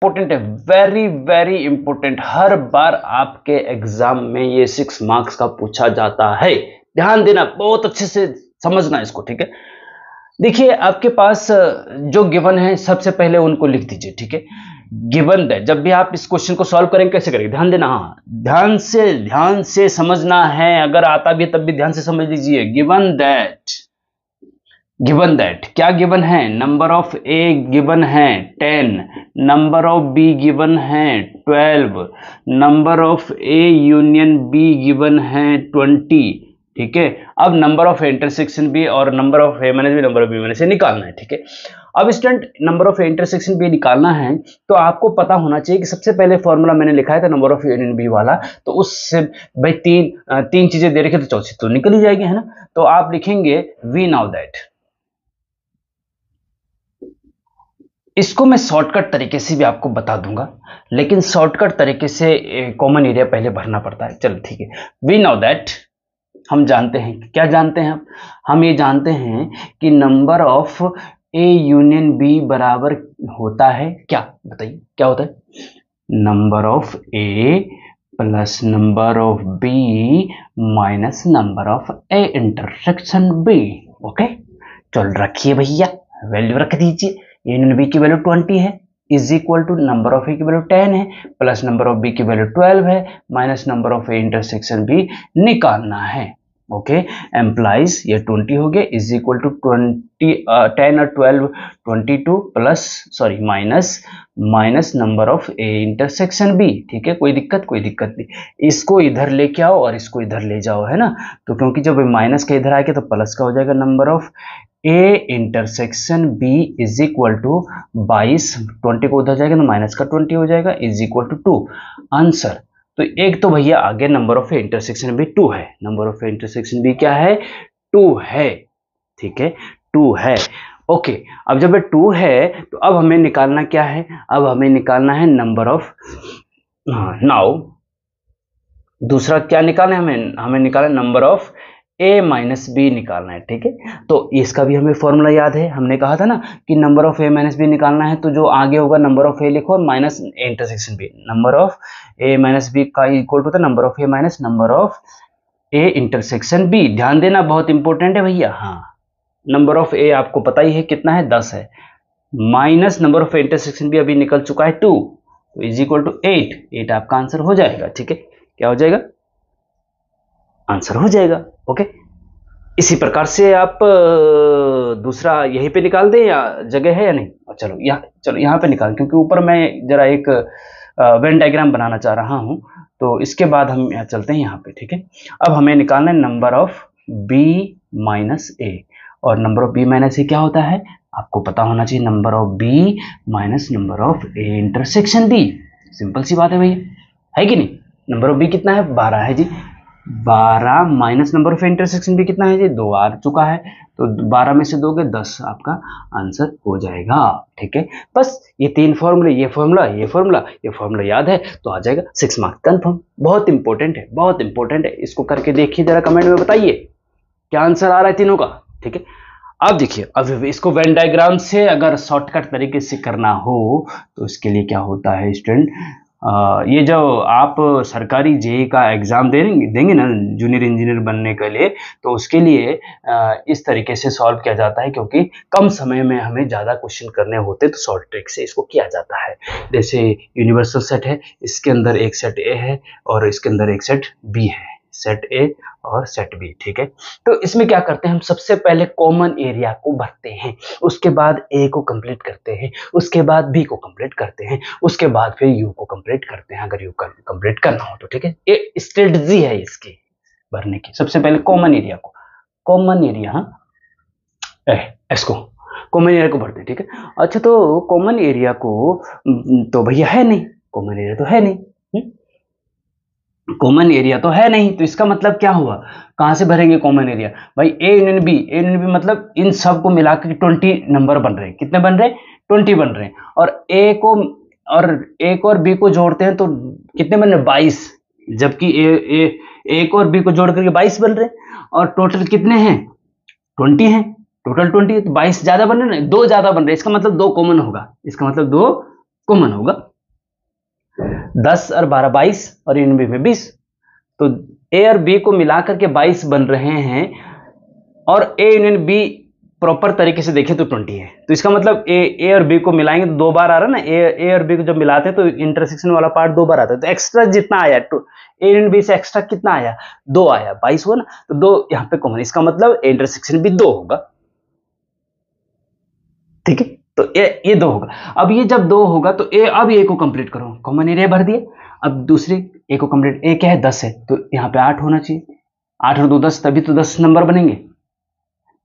Important है, very very important. हर बार आपके exam में ये 6 मार्क्स का पूछा जाता है, ध्यान देना, बहुत अच्छे से समझना इसको, ठीक है। देखिए आपके पास जो गिवन है सबसे पहले उनको लिख दीजिए, ठीक है। गिवन दैट, जब भी आप इस क्वेश्चन को सॉल्व करेंगे कैसे करेंगे, ध्यान देना, हाँ ध्यान से समझना है, अगर आता भी है तब भी ध्यान से समझ लीजिए। गिवन दैट क्या गिवन है, नंबर ऑफ ए गिवन है 10, नंबर ऑफ बी गिवन है 12, number of A union B given है 20, ठीक है। अब नंबर ऑफ इंटरसेक्शन बी और number of A minus B, number of B minus A निकालना है, ठीक है। अब student number of intersection B निकालना है तो आपको पता होना चाहिए कि सबसे पहले फॉर्मूला मैंने लिखा था नंबर ऑफ यूनियन बी वाला, तो उससे भाई तीन चीजें दे रखी तो चौथी तो निकल ही जाएगी, है ना। तो आप लिखेंगे वी नाउ दैट, इसको मैं शॉर्टकट तरीके से भी आपको बता दूंगा, लेकिन शॉर्टकट तरीके से कॉमन एरिया पहले भरना पड़ता है। चलो ठीक है, वी नाउ दैट, हम जानते हैं, क्या जानते हैं हम ये जानते हैं कि number of A union B बराबर होता है क्या, बताइए क्या होता है, number of A plus number of B minus number of A intersection B. Okay, चल रखिए भैया, वैल्यू रख दीजिए, यूनियन बी की वैल्यू 20 है, is equal to number of A की वैल्यू 10 है, प्लस नंबर ऑफ बी की वैल्यू 12 है, minus number of A intersection B निकालना है। ओके, एम्प्लाइज ये 20 हो गया, इज इक्वल टू 10 और 12 22 plus sorry minus number of A intersection B, ठीक है। कोई दिक्कत नहीं, इसको इधर लेके आओ और इसको इधर ले जाओ, है ना। तो क्योंकि जब माइनस का इधर आएगा तो प्लस का हो जाएगा, number of A intersection B is equal to 22, 20 को उधर जाएगा तो माइनस का 20 हो जाएगा, इज इक्वल टू 2 आंसर। तो एक तो भैया आगे number of A intersection B 2 है, number of A intersection B क्या है, 2 है, ठीक है, 2 है। ओके, अब जब ये 2 है तो अब हमें निकालना क्या है, अब हमें निकालना है नंबर ऑफ, नाउ दूसरा क्या निकालना है हमें निकालना number of A minus B निकालना है, ठीक है। तो इसका भी हमें फॉर्मूला याद है, हमने कहा था ना कि number of A minus B निकालना है तो जो आगे होगा नंबर ऑफ ए लिखो और minus A intersection B, number of A minus B का इक्वल टू होता है number of A minus number of A intersection B. ध्यान देना, बहुत इंपॉर्टेंट है भैया। हाँ, नंबर ऑफ ए आपको पता ही है कितना है, 10 है, minus number of intersection B अभी निकल चुका है 2, तो इज इक्वल टू 8 आपका आंसर हो जाएगा, ठीक है। क्या हो जाएगा, आंसर हो जाएगा। ओके, इसी प्रकार से आप दूसरा यहीं पे निकाल दें या जगह है या नहीं, चलो यहाँ पे निकाल, क्योंकि ऊपर मैं जरा एक वेन डायग्राम बनाना चाह रहा हूं, तो इसके बाद हम यहाँ चलते हैं यहाँ पे, ठीक है। अब हमें निकालना है number of B minus A, और number of B minus A क्या होता है आपको पता होना चाहिए, number of B minus number of A intersection B. Simple सी बात है भैया, है कि नहीं। नंबर ऑफ बी कितना है, 12 है जी, 12 माइनस नंबर ऑफ इंटरसेक्शन भी कितना है जी, 2 आ चुका है, तो 12 में से दोगे 10 आपका आंसर हो जाएगा, ठीक है। बस ये 3 फॉर्मूले, ये फॉर्मूला याद है तो आ जाएगा 6 मार्क्स कंफर्म। बहुत इंपॉर्टेंट है, इसको करके देखिए जरा, कमेंट में बताइए क्या आंसर आ रहा है तीनों का, ठीक है। अब देखिए, अब इसको वेन डायग्राम से अगर शॉर्टकट तरीके से करना हो तो इसके लिए क्या होता है स्टूडेंट, ये जो आप सरकारी जेईई का एग्जाम देंगे ना जूनियर इंजीनियर बनने के लिए, तो उसके लिए इस तरीके से सॉल्व किया जाता है, क्योंकि कम समय में हमें ज़्यादा क्वेश्चन करने होते तो शॉर्ट ट्रिक से इसको किया जाता है। जैसे यूनिवर्सल सेट है, इसके अंदर एक सेट ए है और इसके अंदर एक सेट बी है, सेट ए और सेट बी, ठीक है। तो इसमें क्या करते हैं हम, सबसे पहले कॉमन एरिया को भरते हैं, उसके बाद ए को कंप्लीट करते हैं, उसके बाद बी को कंप्लीट करते हैं, उसके बाद फिर यू को कंप्लीट करते हैं अगर यू कंप्लीट करना हो तो, ठीक है। ये स्ट्रेटजी है इसकी भरने की। सबसे पहले कॉमन एरिया इसको कॉमन एरिया को भरते हैं, ठीक है। अच्छा, तो कॉमन एरिया को तो भैया है नहीं, कॉमन एरिया तो है नहीं, कॉमन एरिया तो है नहीं, तो इसका मतलब क्या हुआ, कहां से भरेंगे कॉमन एरिया भाई, ए यूनियन बी मतलब इन सब को मिला के 20 नंबर बन रहे हैं। कितने बन रहे हैं, 20 बन रहे हैं, और ए को और बी को जोड़ते हैं तो कितने बन रहे हैं, 22, जबकि ए को और बी को जोड़ करके 22 बन रहे हैं, और टोटल कितने हैं, 20 हैं, टोटल 20, तो 22 ज्यादा बन रहे हैं, 2 ज्यादा बन रहे हैं, इसका मतलब 2 कॉमन होगा, 10 और 12 22 और यूनियन बी में 20, तो ए और बी को मिलाकर के 22 बन रहे हैं और ए यूनियन बी प्रॉपर तरीके से देखें तो 20 है। तो इसका मतलब ए और बी को मिलाएंगे तो 2 बार आ रहा है ना, ए और बी को जब मिलाते हैं तो इंटरसेक्शन वाला पार्ट 2 बार आता है। तो एक्स्ट्रा जितना आया ए यूनियन बी से एक्स्ट्रा कितना आया, 2 आया, 22 हुआ ना, तो 2 यहाँ पे कॉमन, इसका मतलब ए इंटरसेक्शन भी 2 होगा। ठीक है, तो ये 2 होगा। अब ये जब 2 होगा तो अब ए को कंप्लीट करो, कॉमन एरिया भर दिए। अब दूसरी ए को कंप्लीट, ए क्या है 10 है, तो यहाँ पे 8 होना चाहिए, 8 और 2 10, तभी तो 10 नंबर बनेंगे।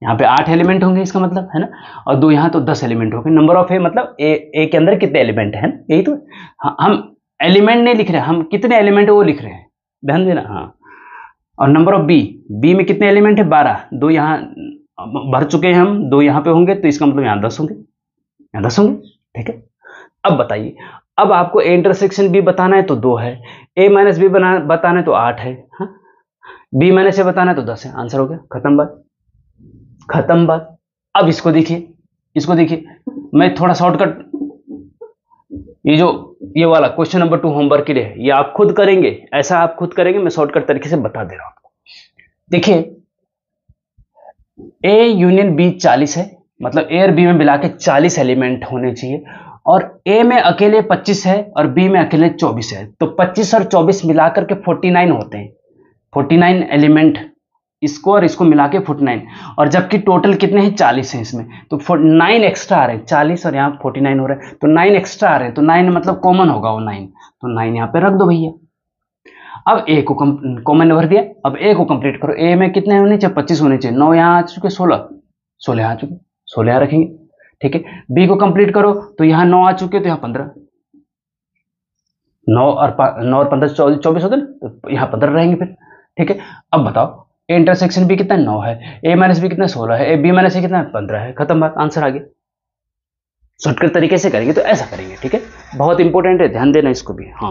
यहाँ पे 8 एलिमेंट होंगे इसका मतलब, है ना, और 2 यहाँ तो 10 एलिमेंट होंगे। नंबर ऑफ ए मतलब ए के अंदर कितने एलिमेंट है, यही तो। हम एलिमेंट नहीं लिख रहे, हम कितने एलिमेंट है वो लिख रहे हैं, ध्यान देना। हाँ, और नंबर ऑफ बी में कितने एलिमेंट है, 12, 2 यहाँ भर चुके हैं हम, 2 यहाँ पे होंगे, तो इसका मतलब यहाँ 10 होंगे, यहाँ 10 होंगे। ठीक है, अब बताइए, अब आपको ए इंटरसेक्शन बी बताना है तो 2 है, ए माइनस बी बताना है तो 8 है, हाँ, बी माइनस ए बताना है तो 10 है। आंसर हो गया, खत्म बात, खत्म बात। अब इसको देखिए, इसको देखिए, मैं थोड़ा शॉर्टकट, ये वाला क्वेश्चन नंबर 2 होमवर्क के लिए है, ये आप खुद करेंगे, ऐसा आप खुद करेंगे, मैं शॉर्टकट तरीके से बता दे रहा हूं आपको। देखिए, ए यूनियन बी 40 है, मतलब ए और बी में मिला के 40 एलिमेंट होने चाहिए, और ए में अकेले 25 है और बी में अकेले 24 है, तो 25 और 24 मिलाकर के 49 होते हैं, 49 एलिमेंट, इसको और इसको मिला के 49, और जबकि टोटल कितने हैं, 40 हैं इसमें, तो 9 एक्स्ट्रा आ रहे हैं, 40 और यहाँ 49 हो रहे हैं, तो 9 एक्स्ट्रा आ रहे हैं, तो 9 मतलब कॉमन होगा वो 9, तो 9 यहाँ पे रख दो भैया। अब ए को कॉमन भर दिया, अब ए को कंप्लीट करो, ए में कितने होने चाहिए, 25 होने चाहिए, 9 यहाँ आ चुके, 16 आ चुके, 16 यहाँ रखेंगे। ठीक है, बी को कंप्लीट करो तो यहाँ 9 आ चुके, तो यहाँ 15, 9 और 15 24 होते ना, तो यहाँ 15 रहेंगे फिर। ठीक है, अब बताओ ए इंटरसेक्शन बी कितना, 9 है, ए माइनस बी कितना, 16 है, ए बी माइनस ए कितना, 15 है, खत्म बात, आंसर आ गया। शॉर्टकट तरीके से करेंगे तो ऐसा करेंगे। ठीक है, बहुत इंपॉर्टेंट है, ध्यान देना इसको भी। हाँ।